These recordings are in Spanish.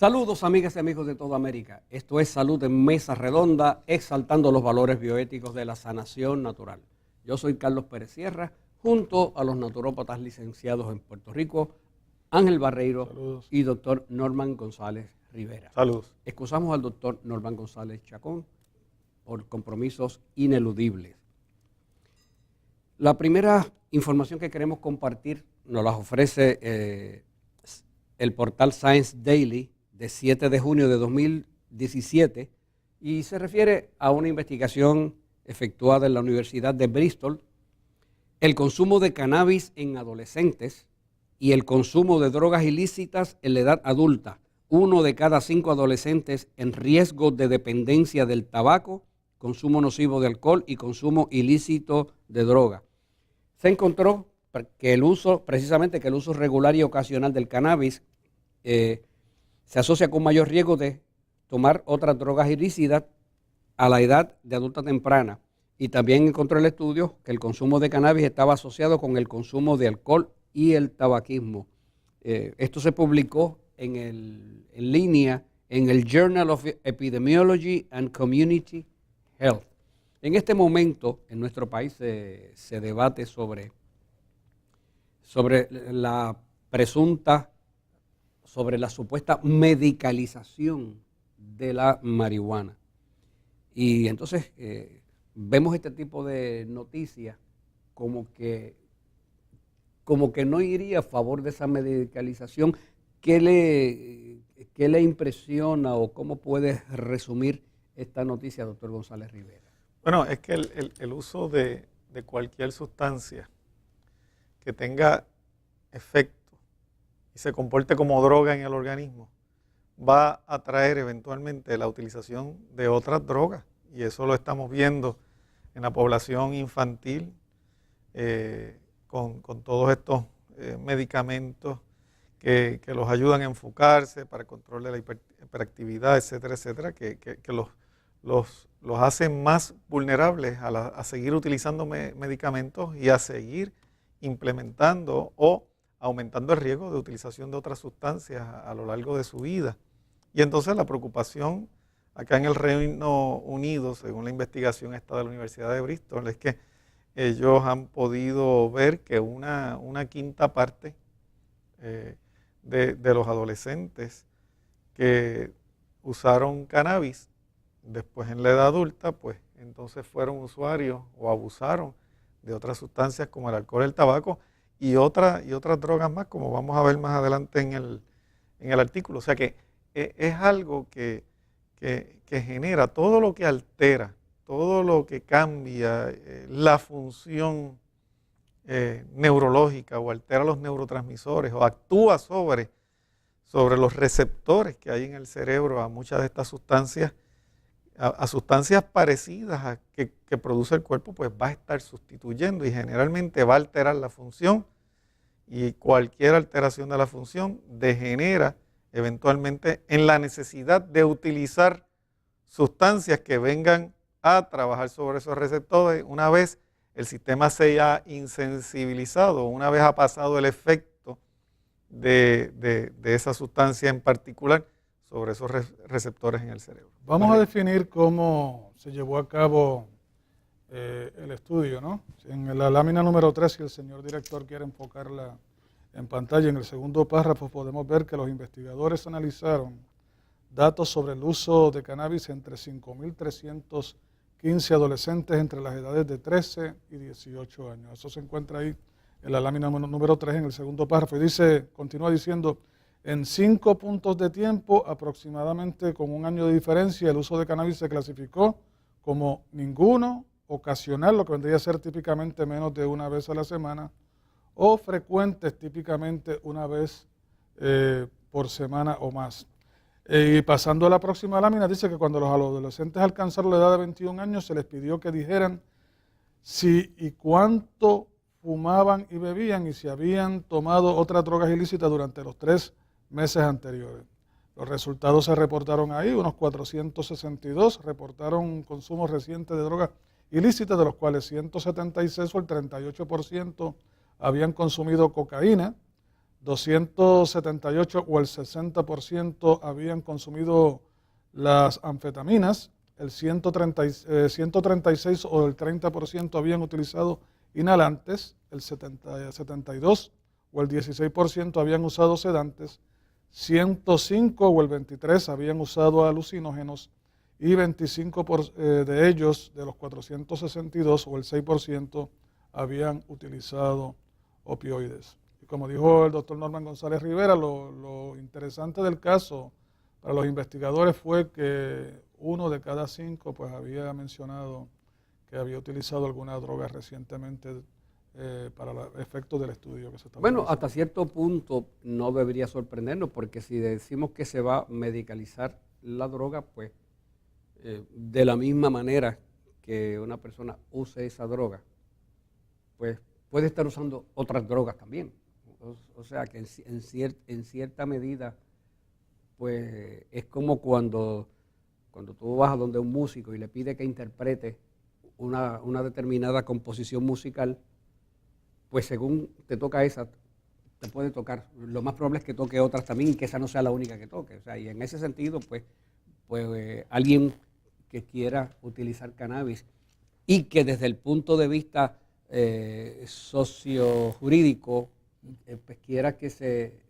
Saludos amigas y amigos de toda América. Esto es Salud en Mesa Redonda, exaltando los valores bioéticos de la sanación natural. Yo soy Carlos Pérez Sierra, junto a los naturópatas licenciados en Puerto Rico, Ángel Barreiro. Saludos. Y doctor Norman González Rivera. Saludos. Excusamos al doctor Norman González Chacón por compromisos ineludibles. La primera información que queremos compartir nos la ofrece el portal Science Daily de 7 de junio de 2017 y se refiere a una investigación efectuada en la Universidad de Bristol, el consumo de cannabis en adolescentes y el consumo de drogas ilícitas en la edad adulta. 1 de cada 5 adolescentes en riesgo de dependencia del tabaco, consumo nocivo de alcohol y consumo ilícito de droga. Se encontró que el uso regular y ocasional del cannabis se asocia con mayor riesgo de tomar otras drogas ilícitas a la edad de adulta temprana. Y también encontró el estudio que el consumo de cannabis estaba asociado con el consumo de alcohol y el tabaquismo. Esto se publicó en línea en el Journal of Epidemiology and Community Health. En este momento, en nuestro país se debate sobre la supuesta medicalización de la marihuana. Y entonces vemos este tipo de noticias como que no iría a favor de esa medicalización. ¿Qué le impresiona o cómo puede resumir esta noticia, doctor González Rivera? Bueno, es que el uso de cualquier sustancia que tenga efecto y se comporte como droga en el organismo va a traer eventualmente la utilización de otras drogas. Y eso lo estamos viendo en la población infantil con todos estos medicamentos que los ayudan a enfocarse para el control de la hiperactividad, etcétera, etcétera, que los hacen más vulnerables a seguir utilizando medicamentos y a seguir implementando o aumentando el riesgo de utilización de otras sustancias a lo largo de su vida. Y entonces la preocupación acá en el Reino Unido, según la investigación esta de la Universidad de Bristol, es que ellos han podido ver que una quinta parte de los adolescentes que usaron cannabis después en la edad adulta, pues entonces fueron usuarios o abusaron de otras sustancias como el alcohol, el tabaco y otras drogas más, como vamos a ver más adelante en el artículo. O sea que es algo que genera todo lo que altera, todo lo que cambia la función neurológica o altera los neurotransmisores o actúa sobre los receptores que hay en el cerebro a muchas de estas sustancias, a sustancias parecidas a que produce el cuerpo, pues va a estar sustituyendo y generalmente va a alterar la función, y cualquier alteración de la función degenera eventualmente en la necesidad de utilizar sustancias que vengan a trabajar sobre esos receptores una vez el sistema se haya insensibilizado, una vez ha pasado el efecto de esa sustancia en particular sobre esos receptores en el cerebro. Vamos a definir cómo se llevó a cabo el estudio, ¿no? En la lámina número 3, si el señor director quiere enfocarla en pantalla, en el segundo párrafo podemos ver que los investigadores analizaron datos sobre el uso de cannabis entre 5.315 adolescentes entre las edades de 13 y 18 años. Eso se encuentra ahí en la lámina número 3, en el segundo párrafo. Y continúa diciendo, en 5 puntos de tiempo, aproximadamente con 1 año de diferencia, el uso de cannabis se clasificó como ninguno, ocasional, lo que vendría a ser típicamente menos de 1 vez a la semana, o frecuentes, típicamente 1 vez por semana o más. Y pasando a la próxima lámina, dice que cuando los adolescentes alcanzaron la edad de 21 años, se les pidió que dijeran si y cuánto fumaban y bebían y si habían tomado otras drogas ilícitas durante los 3 meses anteriores. Los resultados se reportaron ahí, unos 462 reportaron un consumo reciente de drogas ilícitas, de los cuales 176 o el 38% habían consumido cocaína, 278 o el 60% habían consumido las anfetaminas, el 136 o el 30% habían utilizado inhalantes, el 72 o el 16% habían usado sedantes, 105 o el 23 habían usado alucinógenos y 25 de ellos, de los 462 o el 6%, habían utilizado opioides. Y como dijo el doctor Norman González Rivera, lo interesante del caso para los investigadores fue que 1 de cada 5 pues había mencionado que había utilizado alguna droga recientemente para los efectos del estudio que se estaba Bueno, realizando. hasta cierto punto no debería sorprendernos, porque si decimos que se va a medicalizar la droga, pues de la misma manera que una persona use esa droga, pues puede estar usando otras drogas también. O sea que en cierta medida, pues es como cuando tú vas a donde un músico y le pide que interprete una determinada composición musical, pues según te toca esa, te puede tocar. Lo más probable es que toque otras también y que esa no sea la única que toque. O sea, y en ese sentido, pues alguien que quiera utilizar cannabis y que desde el punto de vista sociojurídico pues quiera que se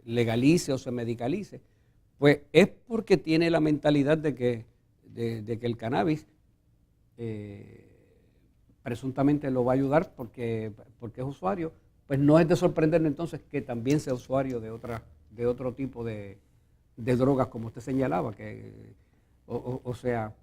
legalice o se medicalice, pues es porque tiene la mentalidad de que el cannabis presuntamente lo va a ayudar porque es usuario. Pues no es de sorprender entonces que también sea usuario de otro tipo de drogas, como usted señalaba, o sea,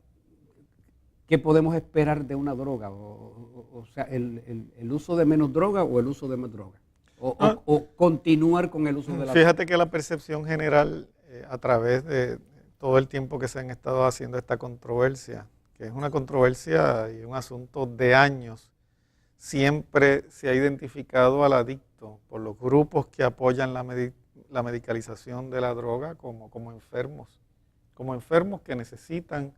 ¿qué podemos esperar de una droga? O sea, el uso de menos droga o el uso de más droga. O continuar con el uso de la droga. Fíjate que la percepción general a través de todo el tiempo que se han estado haciendo esta controversia, que es una controversia y un asunto de años, siempre se ha identificado al adicto por los grupos que apoyan la medicalización de la droga como enfermos que necesitan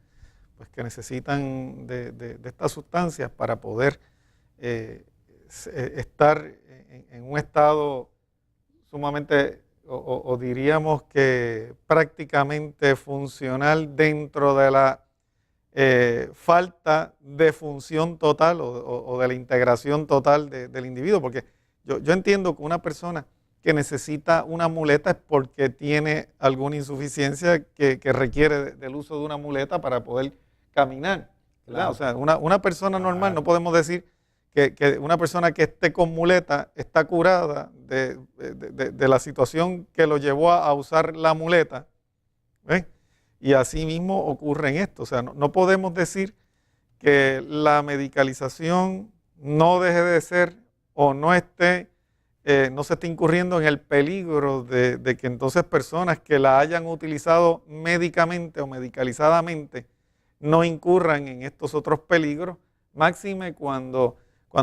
de estas sustancias para poder estar en un estado sumamente, o diríamos que prácticamente funcional dentro de la falta de función total o de la integración total del individuo, porque yo entiendo que una persona que necesita una muleta es porque tiene alguna insuficiencia que requiere del uso de una muleta para poder caminar, ¿verdad? Claro. O sea, una persona normal, no podemos decir que una persona que esté con muleta está curada de la situación que lo llevó a usar la muleta, ¿ves? Y así mismo ocurre en esto. O sea, no podemos decir que la medicalización no deje de ser o no se esté incurriendo en el peligro de que entonces personas que la hayan utilizado médicamente o medicalizadamente no incurran en estos otros peligros, máxime cuando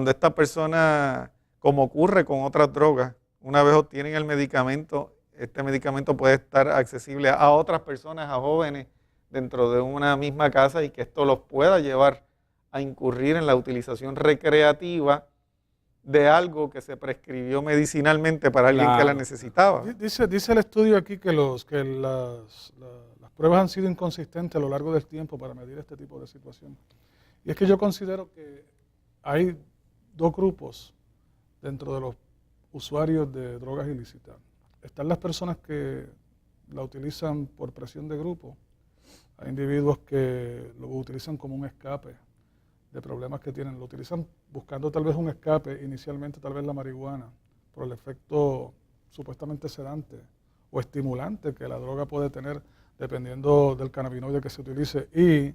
esta persona, como ocurre con otras drogas, una vez obtienen el medicamento, este medicamento puede estar accesible a otras personas, a jóvenes dentro de una misma casa, y que esto los pueda llevar a incurrir en la utilización recreativa de algo que se prescribió medicinalmente para alguien que la necesitaba. Dice el estudio aquí que las pruebas han sido inconsistentes a lo largo del tiempo para medir este tipo de situación. Y es que yo considero que hay dos grupos dentro de los usuarios de drogas ilícitas. Están las personas que la utilizan por presión de grupo. Hay individuos que lo utilizan como un escape de problemas que tienen. Lo utilizan buscando tal vez un escape, inicialmente tal vez la marihuana, por el efecto supuestamente sedante o estimulante que la droga puede tener dependiendo del cannabinoide que se utilice. Y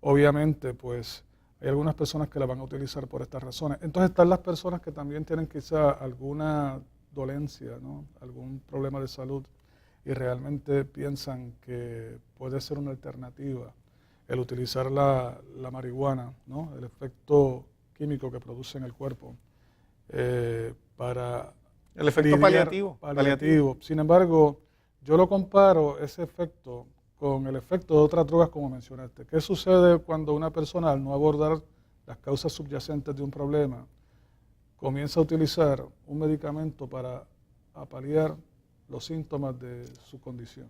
obviamente pues hay algunas personas que la van a utilizar por estas razones. Entonces están las personas que también tienen quizá alguna dolencia, ¿no? Algún problema de salud, y realmente piensan que puede ser una alternativa el utilizar la marihuana, ¿no? El efecto químico que produce en el cuerpo para El efecto paliativo. Sin embargo, yo lo comparo ese efecto con el efecto de otras drogas como mencionaste. ¿Qué sucede cuando una persona, al no abordar las causas subyacentes de un problema, comienza a utilizar un medicamento para a paliar los síntomas de su condición.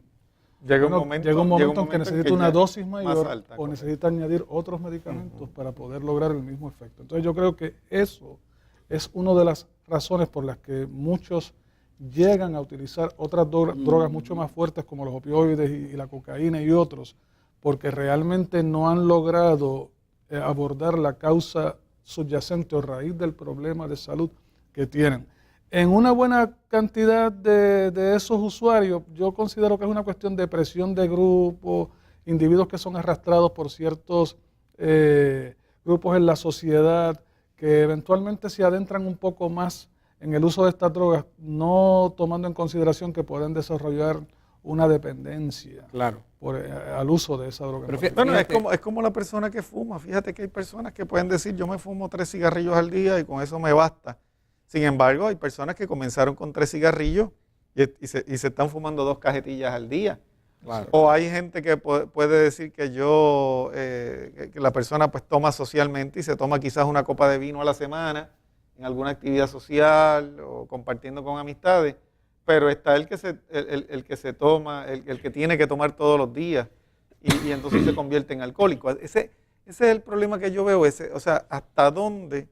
Llega un Llega un momento en que necesita una dosis mayor alta, o correcto. necesita añadir otros medicamentos para poder lograr el mismo efecto. Entonces yo creo que eso es una de las razones por las que muchos llegan a utilizar otras drogas mucho más fuertes como los opioides y la cocaína y otros, porque realmente no han logrado abordar la causa subyacente o raíz del problema de salud que tienen. En una buena cantidad de esos usuarios, yo considero que es una cuestión de presión de grupo, individuos que son arrastrados por ciertos grupos en la sociedad, que eventualmente se adentran un poco más en el uso de estas drogas, no tomando en consideración que pueden desarrollar una dependencia Claro. al uso de esa droga. Pero Bueno, fíjate, es como la persona que fuma. Fíjate que hay personas que pueden decir, yo me fumo 3 cigarrillos al día y con eso me basta. Sin embargo, hay personas que comenzaron con 3 cigarrillos y se están fumando 2 cajetillas al día. claro. O hay gente que puede decir que que la persona pues toma socialmente y se toma quizás una copa de vino a la semana en alguna actividad social o compartiendo con amistades, pero está el que se toma, el que tiene que tomar todos los días y entonces se convierte en alcohólico. Ese es el problema que yo veo, o sea, hasta dónde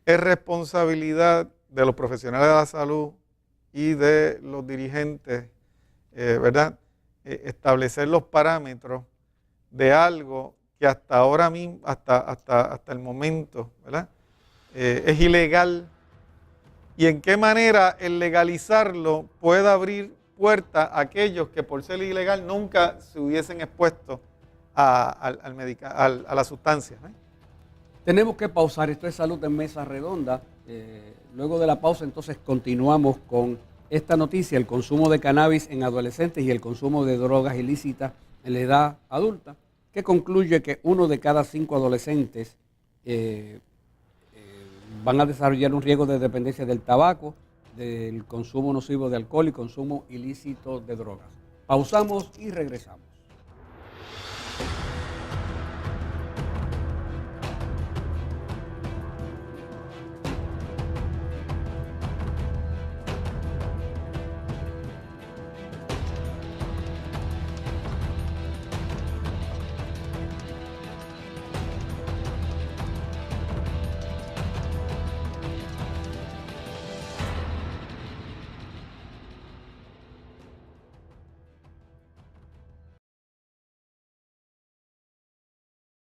es responsabilidad de los profesionales de la salud y de los dirigentes, ¿verdad? Establecer los parámetros de algo que hasta ahora mismo, hasta el momento, ¿verdad? Es ilegal, y en qué manera el legalizarlo puede abrir puertas a aquellos que por ser ilegal nunca se hubiesen expuesto a la sustancia, ¿no? Tenemos que pausar, esto es Salud en Mesa Redonda. Luego de la pausa entonces continuamos con esta noticia, el consumo de cannabis en adolescentes y el consumo de drogas ilícitas en la edad adulta, que concluye que 1 de cada 5 adolescentes van a desarrollar un riesgo de dependencia del tabaco, del consumo nocivo de alcohol y consumo ilícito de drogas. Pausamos y regresamos.